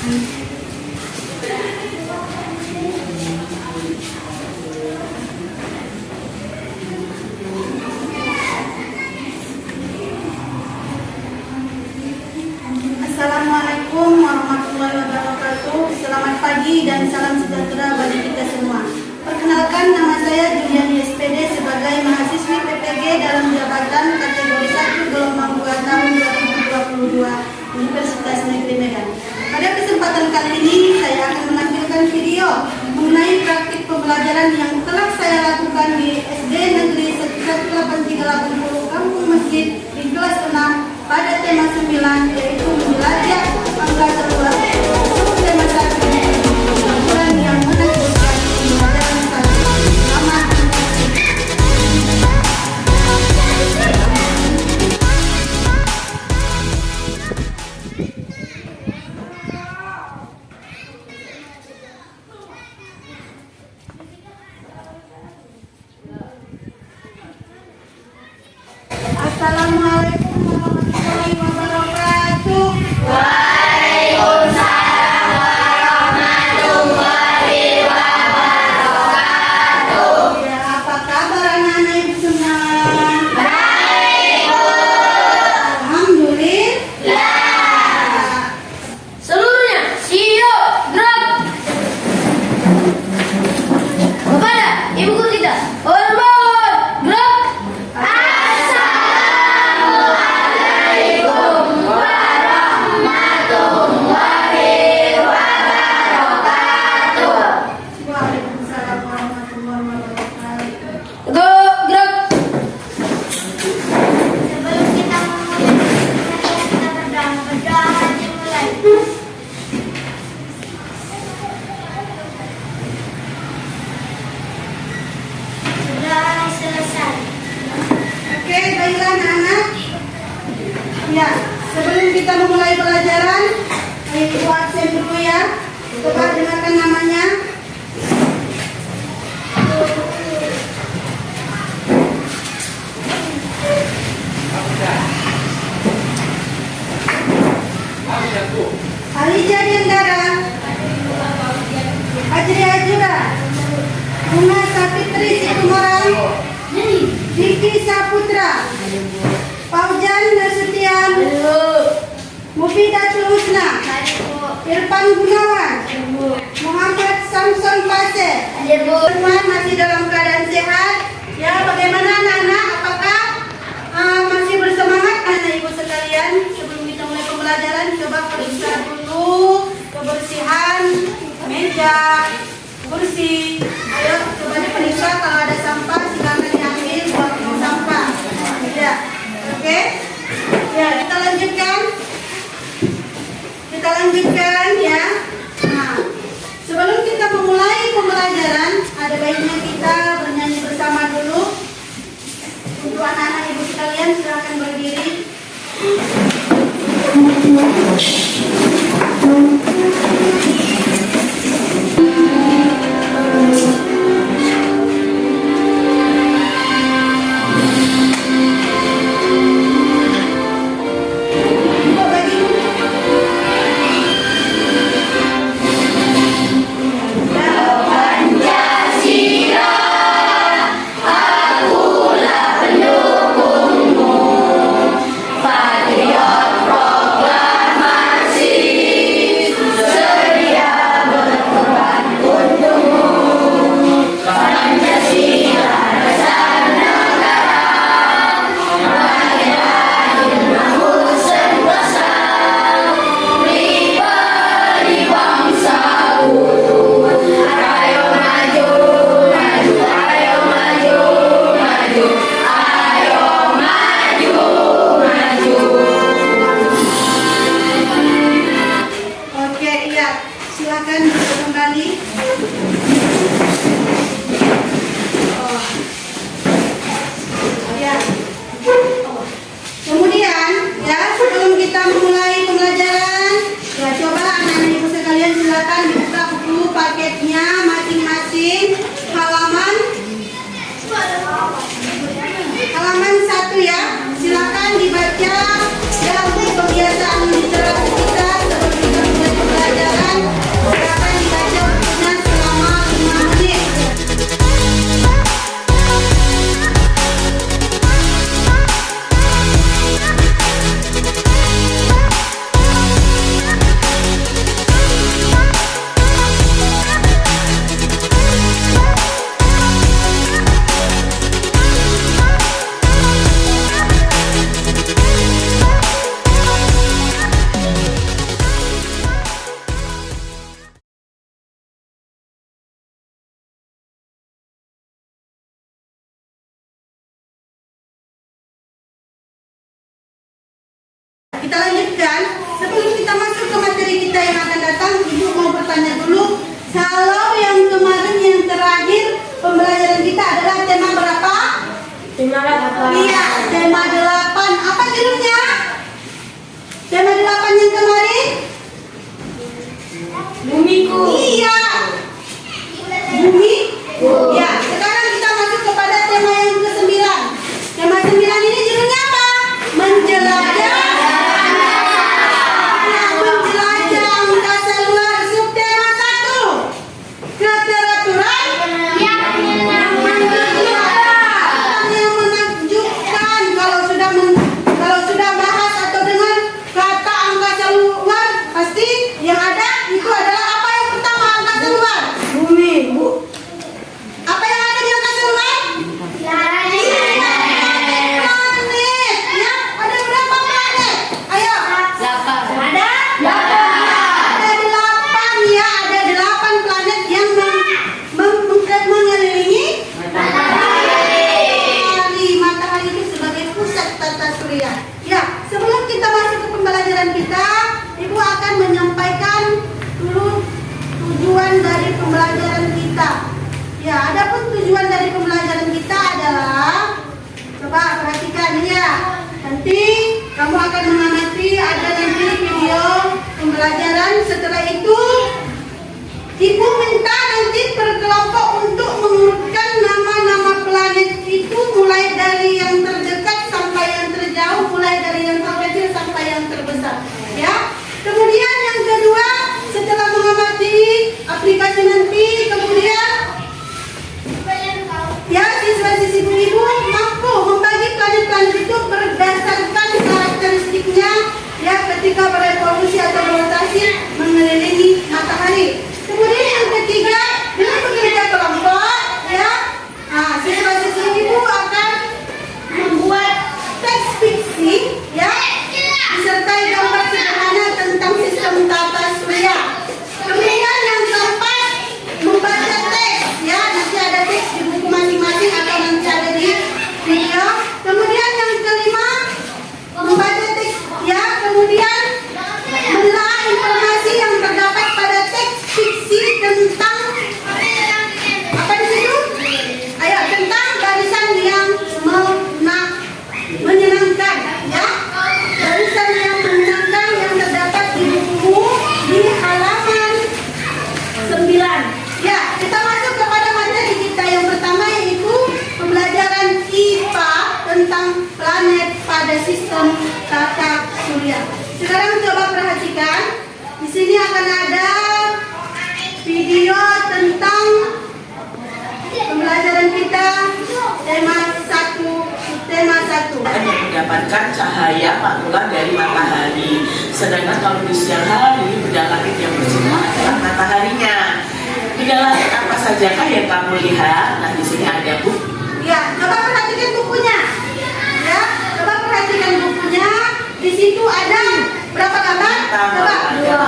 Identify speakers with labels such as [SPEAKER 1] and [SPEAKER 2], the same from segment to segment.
[SPEAKER 1] Assalamualaikum warahmatullahi wabarakatuh. Selamat pagi dan salam sejahtera bagi kita semua. Perkenalkan, nama saya Juliani SPD sebagai mahasiswi PPG dalam jabatan kategori 1 gelombang 2 tahun 2022 Universitas Negeri Medan. Pada kesempatan kali ini saya akan menampilkan video mengenai praktik pembelajaran yang telah saya lakukan di SD Negeri 18380 Kampung Masjid di kelas 6 pada tema 9, yaitu menjelajah bangga terluar. Tema 1 pembelajaran yang menakjubkan, pembelajaran 1. Selamat menikmati. Assalamualaikum warahmatullahi wabarakatuh.
[SPEAKER 2] Waalaikumsalam warahmatullahi wabarakatuh.
[SPEAKER 1] Ya, apa kabar anak-anak ibu semua?
[SPEAKER 2] Baik, Bu.
[SPEAKER 1] Alhamdulillah.
[SPEAKER 2] Seluruhnya siap, gerak. Kepada ibu guru kita, hormat, gerak. Assalamualaikum warahmatullahi wabarakatuh.
[SPEAKER 1] Waalaikumsalam warahmatullahi wabarakatuh.
[SPEAKER 2] Gerak.
[SPEAKER 3] Sebelum kita berdoa dimulai. Sudah selesai.
[SPEAKER 1] Oke, baiklah anak-anak. Ya, sebelum kita memulai pelajaran, ibu absen dulu ya. Coba dengarkan namanya. Alija Diandara, Ajri Ajura, Bunga Sapitri Situmorang, Vicky Saputra, Paujan Nasution, Mufidatul Husna, Irfan Gunawan, Muhammad Samson Pase. Semua masih dalam keadaan sehat. Ya, bagaimana anak-anak? Apakah masih bersemangat anak ibu sekalian? Sebelum kita mulai pembelajaran, coba periksa dulu kebersihan meja, kursi. Ayo coba diperiksa, kalau ada sampah silakan diambil buat buang sampah. Ya, oke? Ya, kita lanjutkan. Kita lanjutkan ya. Nah, sebelum kita memulai pembelajaran, ada baiknya kita bernyanyi bersama dulu. Untuk anak-anak ibu sekalian, silakan berdiri.
[SPEAKER 2] Patriot proklamasi.
[SPEAKER 1] Kalau yang kemarin yang terakhir pembelajaran kita adalah tema berapa?
[SPEAKER 2] Tema 8.
[SPEAKER 1] Iya, tema 8. Apa judulnya? Tema 8 yang kemarin?
[SPEAKER 2] Bumiku.
[SPEAKER 1] Iya. Bumi? Ya, sekarang kita masuk kepada tema yang ke-9. Tema 9 ini judulnya apa? Menjelajah. Menjelajah angkasa luar. Subtema 1. Keteraturan yang menakjubkan. Kalau sudah bahas atau dengar kata angkasa luar, pasti yang ada itu adalah apa yang pertama angkasa luar?
[SPEAKER 2] Bumi.
[SPEAKER 1] Apa yang ada di angkasa luar? Planet. Ya, ada berapa planet? Ayo.
[SPEAKER 2] 8.
[SPEAKER 1] Ada? Ada 8 ya, ada 8 planet yang mengelilingi matahari itu sebagai pusat tata surya. Ya, sebelum kita masuk ke pembelajaran kita, Ibu akan menyampaikan dulu tujuan dari pembelajaran kita. Ya, adapun tujuan dari pembelajaran kita adalah, coba perhatikan ya. Nanti kamu akan mengamati ada nanti video pembelajaran. Setelah itu Ibu minta nanti per kelompok untuk mengurutkan nama-nama planet itu mulai dari yang terdekat sampai yang terjauh, mulai dari yang terkecil sampai yang terbesar. Ya. Kemudian yang kedua, setelah mengamati aplikasi nanti, kemudian ya siswa-siswi Ibu mampu membagi planet-planet itu berdasarkan karakteristiknya ya ketika berevolusi atau berotasi mengelilingi matahari. Kemudian yang ketiga, dengan bekerja kelompok ya, siswa-siswi Ibu akan membuat teks fiksi ya disertai gambar sederhana tentang sistem tata surya. Kemudian yang keempat, membaca teks ya, nanti ada teks di buku masing-masing atau nanti ada di video. Kemudian yang kelima, membaca teks ya, kemudian menelaah informasi yang terdapat pada teks fiksi tentang apa di situ? Ayo, tentang barisan yang menyenangkan ya. Barisan yang menyenangkan yang terdapat di buku di halaman 9. Ya, kita masuk kepada materi kita yang pertama yaitu pembelajaran IPA tentang planet pada sistem tata surya. Sekarang coba perhatikan. Di sini akan ada video tentang pembelajaran kita tema 1.
[SPEAKER 4] Yang mendapatkan cahaya pantulan dari matahari. Sedangkan kalau di siang hari benda langit yang bersinar adalah mataharinya. Benda langit apa sajakah yang kamu lihat? Nah, di sini ada Bu.
[SPEAKER 1] Ya, coba perhatikan bukunya. Ya, coba perhatikan bukunya. Di situ ada berapa gambar? Coba. Dua.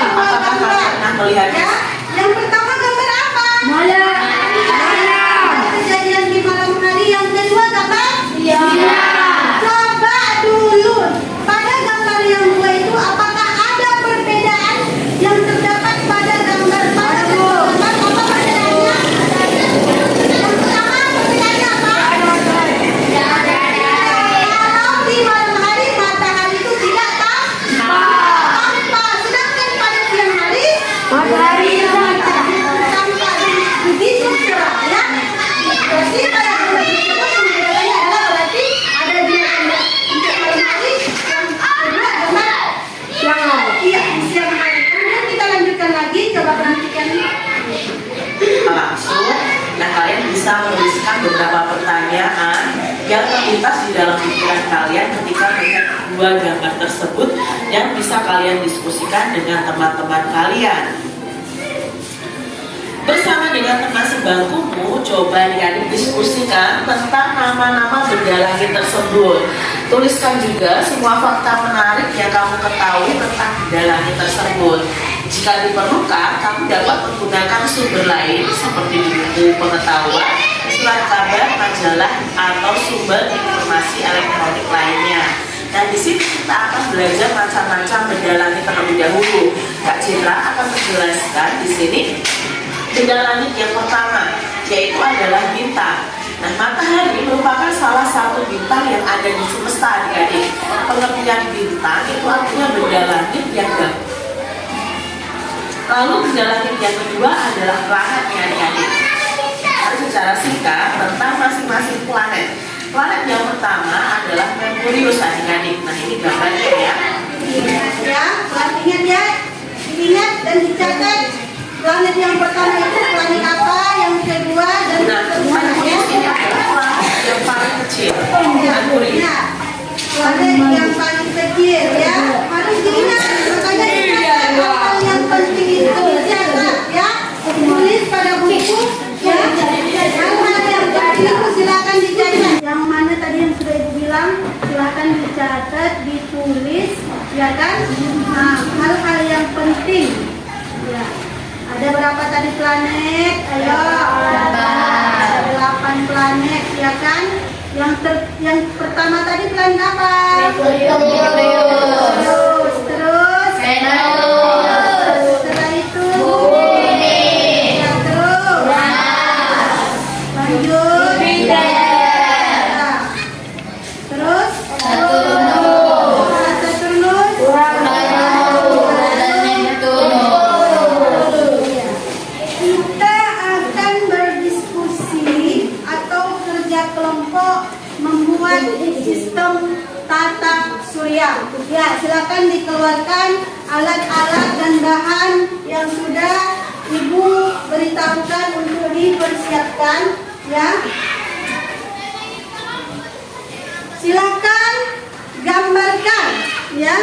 [SPEAKER 4] Apakah kamu pernah melihatnya?
[SPEAKER 1] Ya, yang pertama gambar apa?
[SPEAKER 2] Malam.
[SPEAKER 1] Kejadian di malam hari. Yang kedua gambar?
[SPEAKER 2] Iya.
[SPEAKER 1] Coba dulu pada gambar yang dua itu apakah ada perbedaan yang terdapat pada gambar pada kedua gambar? Apa perbedaannya? Yang pertama perbedaannya apa? Kalau di malam hari matahari itu tidak tampak, sedangkan pada siang hari
[SPEAKER 2] Matahari
[SPEAKER 1] tampak begitu cerah ya. Berarti pada gambar tersebut yang perbedaannya adalah berarti ada dua gambar untuk malam hari, yang kedua gambar
[SPEAKER 2] siang hari.
[SPEAKER 1] iya di siang hari. Kemudian kita lanjutkan lagi, coba perhatikan.
[SPEAKER 4] Langsung. Nah, kalian bisa menuliskan beberapa pertanyaan yang terlintas di dalam pikiran kalian ketika melihat dua gambar tersebut yang bisa kalian diskusikan dengan teman-teman kalian. Bersama dengan teman sebangkumu, coba kalian diskusikan tentang nama-nama benda langit tersebut. Tuliskan juga semua fakta menarik yang kamu ketahui tentang benda langit tersebut. Jika diperlukan, kamu dapat menggunakan sumber lain seperti buku pengetahuan, surat kabar, majalah, atau sumber informasi elektronik lainnya. Nah, di sini kita akan belajar macam-macam benda langit terlebih dahulu. Kak Citra akan menjelaskan di sini benda langit yang pertama, yaitu adalah bintang. Nah, matahari merupakan salah satu bintang yang ada di semesta, adik-adik. Pengertian bintang itu artinya benda langit yang gabung. Lalu benda langit yang kedua adalah planet, adik-adik. Harus secara singkat tentang masing-masing planet. Planet yang pertama adalah Merkurius, adik-adik. Nah, ini gambarnya ya.
[SPEAKER 1] Ya, ingat ya, diingat dan dicatat. Planet yang pertama itu planet apa, yang kedua dan
[SPEAKER 4] Nah, Merkurius ini adalah planet yang paling kecil. Merkurius.
[SPEAKER 1] ya, planet yang paling kecil ya, harus diingat. Makanya dicatat hal yang penting itu dicatat ya, tulis pada buku ya. Hal-hal yang penting itu silakan dicatat. Yang mana tadi yang sudah ibu bilang, silakan dicatat, ditulis, ya kan? Nah, hal-hal yang penting ya. Ada berapa tadi planet? Ayo, ada 8 planet, ya kan? Yang pertama tadi planet apa? Terus, setelah itu, ya, terus, lanjut, ya. Terus, Saturnus, kita akan berdiskusi atau kerja kelompok membuat sistem tata surya. Ya, silakan dikeluarkan alat-alat dan bahan yang sudah ibu beritahukan untuk dipersiapkan. Ya, silakan gambarkan. Ya,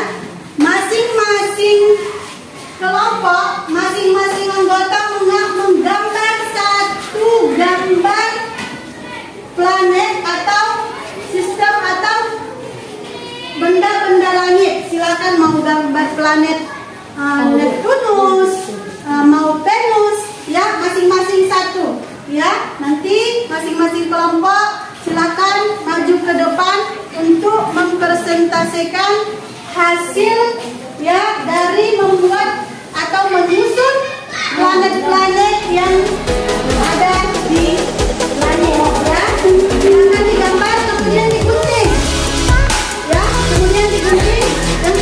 [SPEAKER 1] masing-masing kelompok, masing-masing anggota menggambar satu gambar planet atau sistem atau benda-benda langit. Silakan mau gambar planet Neptunus, mau Venus, ya, masing-masing satu. Ya, nanti masing-masing kelompok silakan maju ke depan untuk mempresentasikan hasil ya dari membuat atau menyusun planet-planet yang ada di langit ya. Silakan digambar kemudian digunting. Ya, kemudian digunting dan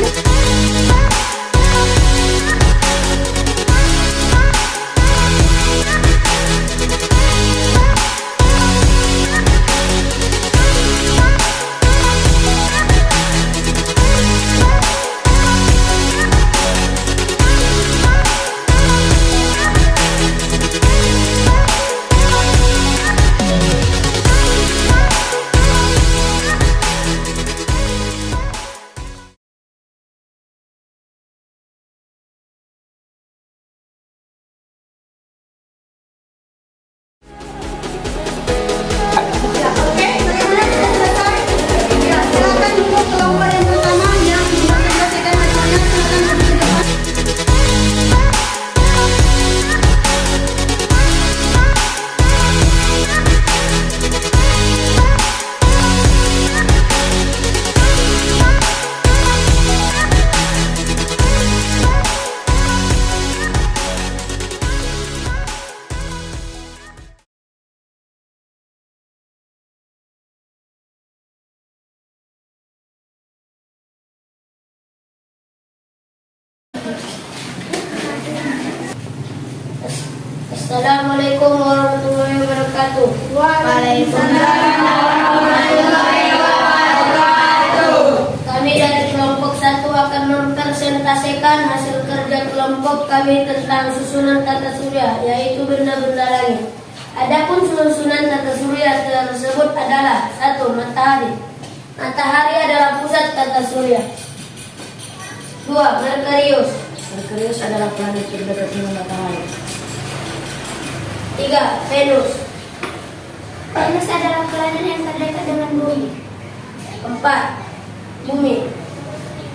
[SPEAKER 2] Assalamualaikum warahmatullahi wabarakatuh. Kami dari kelompok 1 akan mempresentasikan hasil kerja kelompok kami tentang susunan tata surya, yaitu benda-benda langit. Adapun susunan tata surya tersebut adalah 1. Matahari. Matahari adalah pusat tata surya. 2. Merkurius. Merkurius adalah planet terdekat dengan matahari. 3. Venus.
[SPEAKER 3] Venus adalah planet yang terdekat dengan bumi.
[SPEAKER 2] 4. Bumi.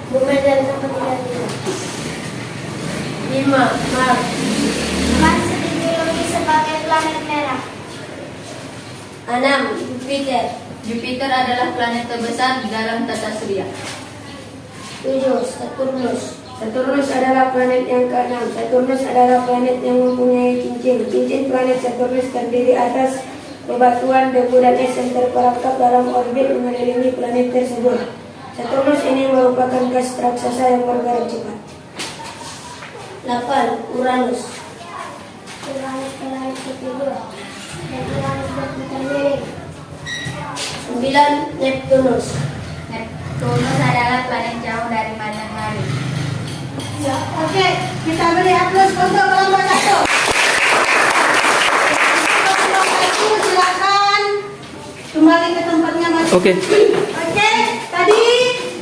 [SPEAKER 2] Bumi dari tempat tinggal kita. 5. Mars.
[SPEAKER 3] Mars ideologi sebagai planet merah.
[SPEAKER 2] 6. Jupiter. Jupiter adalah planet terbesar di dalam tata surya. 7. Saturnus.
[SPEAKER 5] Saturnus adalah planet yang keenam. Saturnus adalah planet yang mempunyai cincin. Cincin planet Saturnus terdiri atas bebatuan, debu, dan es yang terperangkap dalam orbit mengelilingi planet tersebut. Saturnus ini merupakan gas raksasa yang bergerak cepat.
[SPEAKER 2] 8. Uranus.
[SPEAKER 3] Uranus planet ketiga dan Uranus berputar miring.
[SPEAKER 2] 9. Neptunus.
[SPEAKER 3] Neptunus adalah planet jauh dari matahari.
[SPEAKER 1] Ya, oke, kita beri aplaus untuk kelompok 1. Kelompok 1 silakan kembali ke tempatnya masing.
[SPEAKER 6] Oke.
[SPEAKER 1] Oke, tadi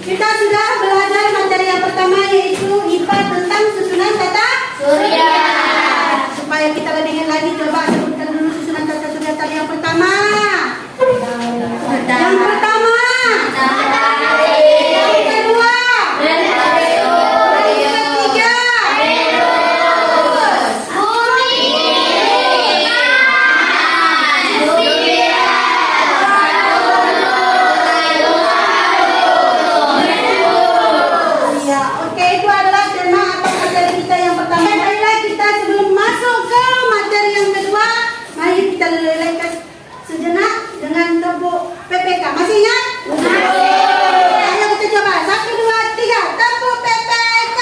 [SPEAKER 1] kita sudah belajar materi yang pertama yaitu IPA tentang susunan tata
[SPEAKER 2] Surya.
[SPEAKER 1] Supaya kita lebih ingat lagi, coba sebutkan dulu susunan tata surya tadi yang pertama. Yang pertama. Yang kedua. Yang ketiga. Ya, oke, itu adalah tema atau materi kita yang pertama. Baiklah, kita sebelum masuk ke materi yang kedua, mari kita relax sejenak dengan tepuk PPK. Masih ingat? Ayo kita coba. 1, 2, 3. Tepuk PPK.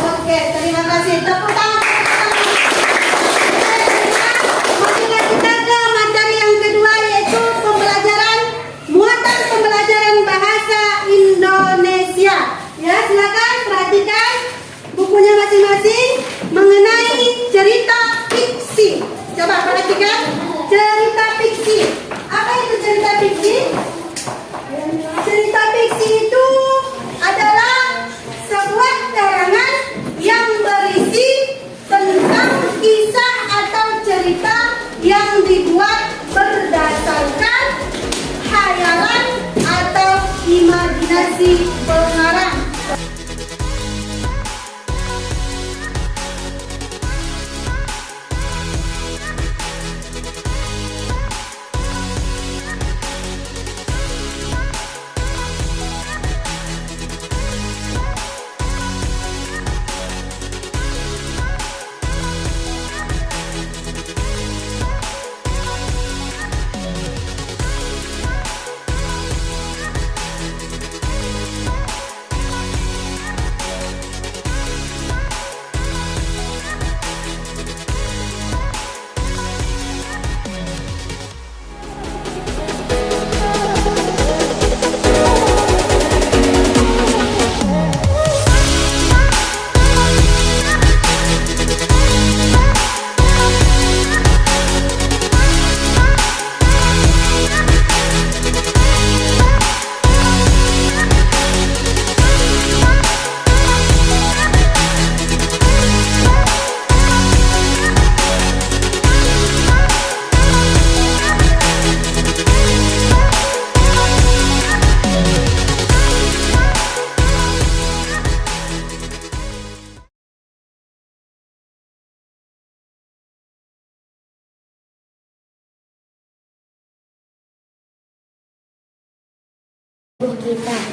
[SPEAKER 1] Oke, terima kasih. Tepuk tangan. Marilah kita ke materi yang kedua yaitu pembelajaran muatan pembelajaran bahasa Indonesia. Ya, silakan perhatikan bukunya masing-masing mengenai cerita fiksi. Coba perhatikan cerita fiksi. Apa itu cerita fiksi? Cerita fiksi itu adalah sebuah karangan yang berisi tentang kisah atau cerita yang dibuat berdasarkan khayalan atau imajinasi pengarang.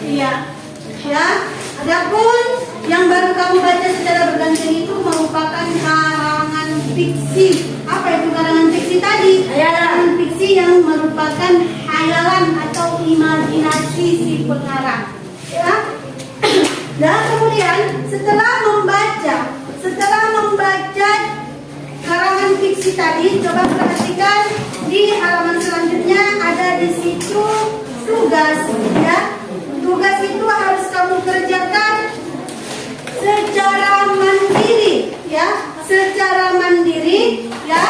[SPEAKER 1] Iya. Ya, adapun yang baru kamu baca secara bergantian itu merupakan karangan fiksi. Apa itu karangan fiksi tadi? Karangan fiksi yang merupakan khayalan atau imajinasi si pengarang. Ya. Dan kemudian setelah membaca karangan fiksi tadi, coba perhatikan di halaman selanjutnya ada di situ tugas, ya. Tugas itu harus kamu kerjakan secara mandiri, ya. Secara mandiri, ya.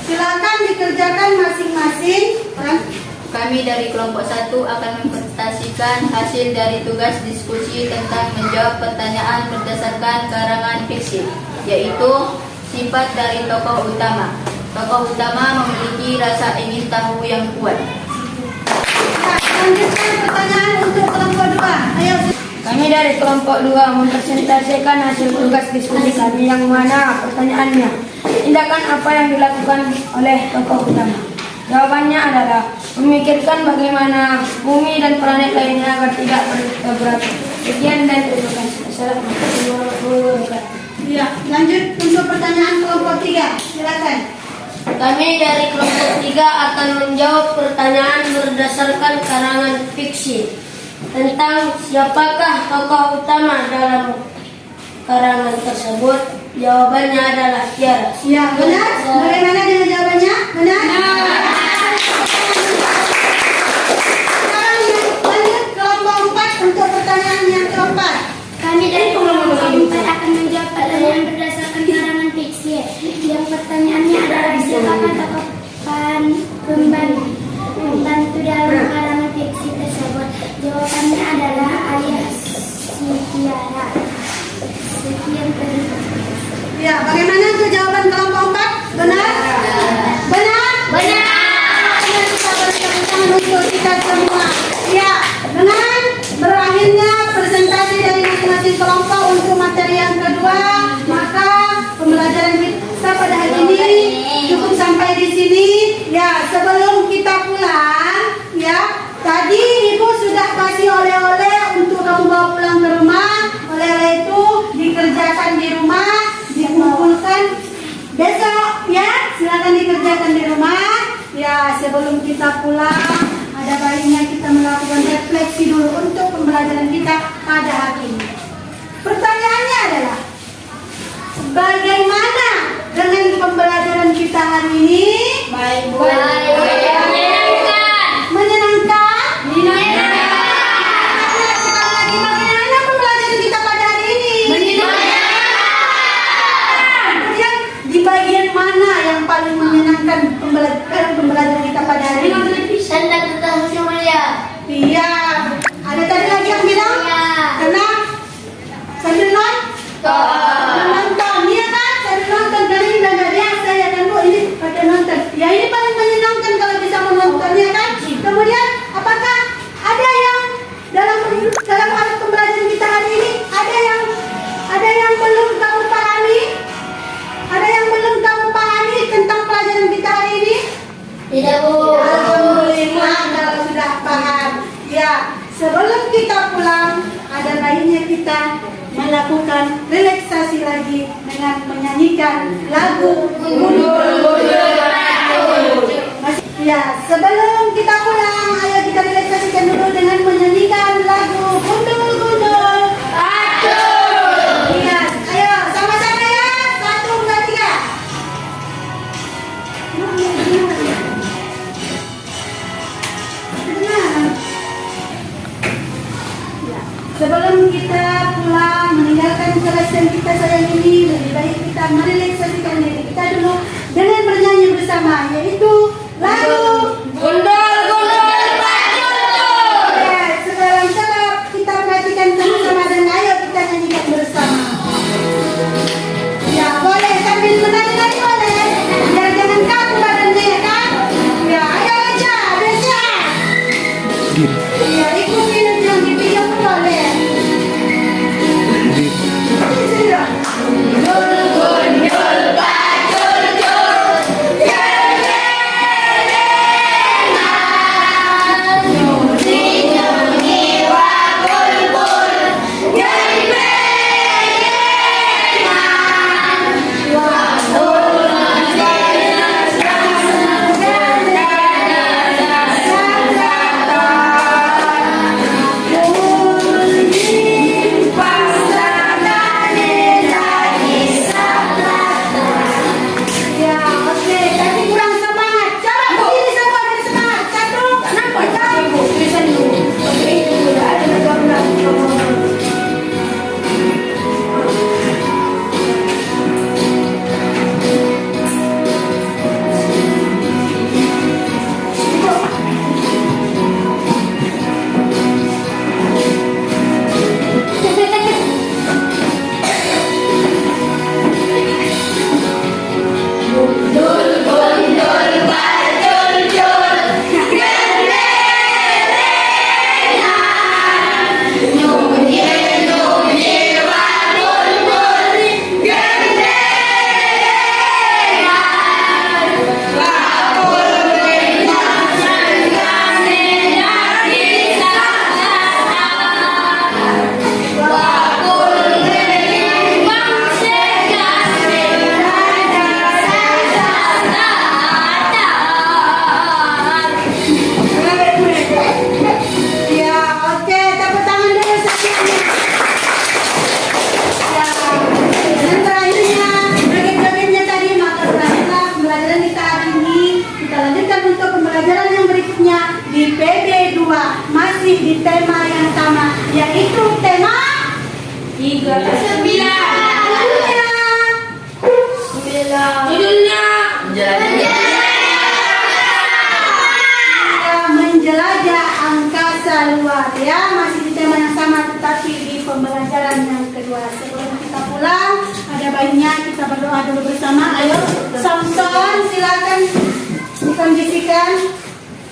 [SPEAKER 1] Silakan dikerjakan masing-masing.
[SPEAKER 7] Kami dari kelompok 1 akan mempresentasikan hasil dari tugas diskusi tentang menjawab pertanyaan berdasarkan karangan fiksi, yaitu sifat dari tokoh utama. Tokoh utama memiliki rasa ingin tahu yang kuat.
[SPEAKER 1] Lanjutkan pertanyaan untuk kelompok 2. Ayo.
[SPEAKER 5] Kami dari kelompok 2 mempresentasikan hasil tugas diskusi kami yang mana pertanyaannya. Tindakan apa yang dilakukan oleh tokoh utama? Jawabannya adalah memikirkan bagaimana bumi dan planet lainnya agar tidak bertabrakan. Sekian dan terima kasih. Assalamualaikum warahmatullahi wabarakatuh.
[SPEAKER 1] Ya, lanjut untuk pertanyaan kelompok 3. Silakan.
[SPEAKER 2] Kami dari kelompok 3 akan menjawab pertanyaan berdasarkan karangan fiksi tentang siapakah tokoh utama dalam karangan tersebut. Jawabannya adalah Tiara.
[SPEAKER 1] Ya, benar. Bagaimana dengan jawabannya? Benar? Sekarang lanjut kelompok 4 untuk pertanyaan yang keempat.
[SPEAKER 3] Kami dari kelompok 4 akan menjawab pertanyaan berdasarkan karangan fiksi. Yang pertanyaannya adalah siapakah tokoh pembantu dalam karangan fiksi tersebut? Jawabannya adalah ayah si Tiara. Sekian terima kasih.
[SPEAKER 1] Ya, bagaimana untuk jawaban kelompok 4? Benar? Benar?
[SPEAKER 3] Benar.
[SPEAKER 1] Kita berikan tangan untuk kita semua. Ya, dengan berakhirnya presentasi dari masing-masing kelompok untuk materi yang kedua, maka pembelajaran kita pada hari ini cukup sampai di sini. Ya, sebelum kita pulang, ya, tadi Ibu sudah kasih oleh-oleh untuk kamu bawa pulang ke rumah. Oleh-oleh itu dikerjakan di rumah, dikumpulkan besok, ya. Silakan dikerjakan di rumah. Ya, sebelum kita pulang, ada baiknya kita melakukan refleksi dulu untuk pembelajaran kita pada hari ini. Pertanyaannya adalah, bagaimana dengan pembelajaran kita hari ini?
[SPEAKER 2] Baik, Bu.
[SPEAKER 1] Menyenangkan? Bagaimana pembelajaran kita pada hari ini? Kemudian di bagian mana yang paling menyenangkan pembelajaran kita pada hari ini?
[SPEAKER 2] Tentang Surya.
[SPEAKER 1] Iya. Ada tadi lagi yang bilang? Karena sambil nonton, iya kan? Sambil nonton kali ini udah nggak biasa ya kan Bu? Ini pakai nonton. Ya ini paling menyenangkan kalau bisa menonton ya kan? Kemudian apakah ada yang dalam hal pembelajaran kita hari ini ada yang belum kamu pahami? Ada yang belum kamu pahami tentang pelajaran kita hari ini?
[SPEAKER 2] Tidak, Bu.
[SPEAKER 1] Alhamdulillah kalau sudah paham. Ya, sebelum kita pulang, ada baiknya kita melakukan relaksasi lagi dengan menyanyikan lagu Gundul. Ya, sebelum kita pulang, ayo kita relaksasikan dulu dengan menyanyikan lagu Gundul. Iya, ayo sama-sama ya. 1, 2, 3. Sebelum kita pulang meninggalkan kelas yang kita sayang ini, lebih baik kita merelaksasikan diri kita dulu dengan bernyanyi bersama, yaitu lagu
[SPEAKER 2] Gundul.
[SPEAKER 1] Ya, sebelum kita perhatikan sama-sama dan ayo kita nyanyikan bersama. Ya, boleh sambil menari-nari boleh, biar jangan kaku badannya ya kan? Ya, ayo aja, biasa. Ya, ikutin yang di video boleh. masih di tema yang sama, yaitu tema
[SPEAKER 2] 39.
[SPEAKER 1] judulnya
[SPEAKER 2] Judulnya
[SPEAKER 1] menjelajah angkasa luar, ya, masih di tema yang sama tetapi di pembelajaran yang kedua. Sebelum kita pulang, ada baiknya kita berdoa dulu bersama. Ayo, Samson, silakan dikondisikan.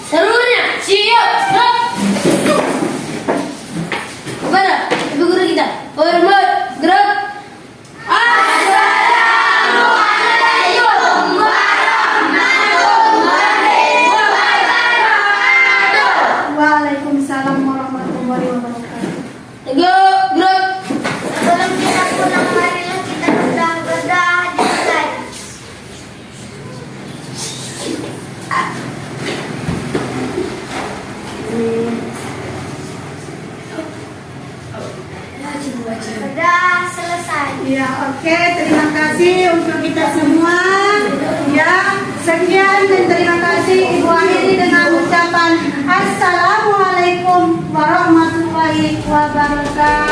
[SPEAKER 2] seluruhnya siap. Kepada ibu guru kita, hormat gerak. Assalamualaikum warahmatullahi wabarakatuh.
[SPEAKER 1] Waalaikumsalam warahmatullahi wabarakatuh.
[SPEAKER 2] Tegak gerak.
[SPEAKER 3] Sebelum kita pulang, marilah kita berdoa di dekat. Sudah selesai.
[SPEAKER 1] Ya, oke, terima kasih untuk kita semua. Ya, sekian dan terima kasih Ibu akhiri dengan ucapan Assalamualaikum warahmatullahi wabarakatuh.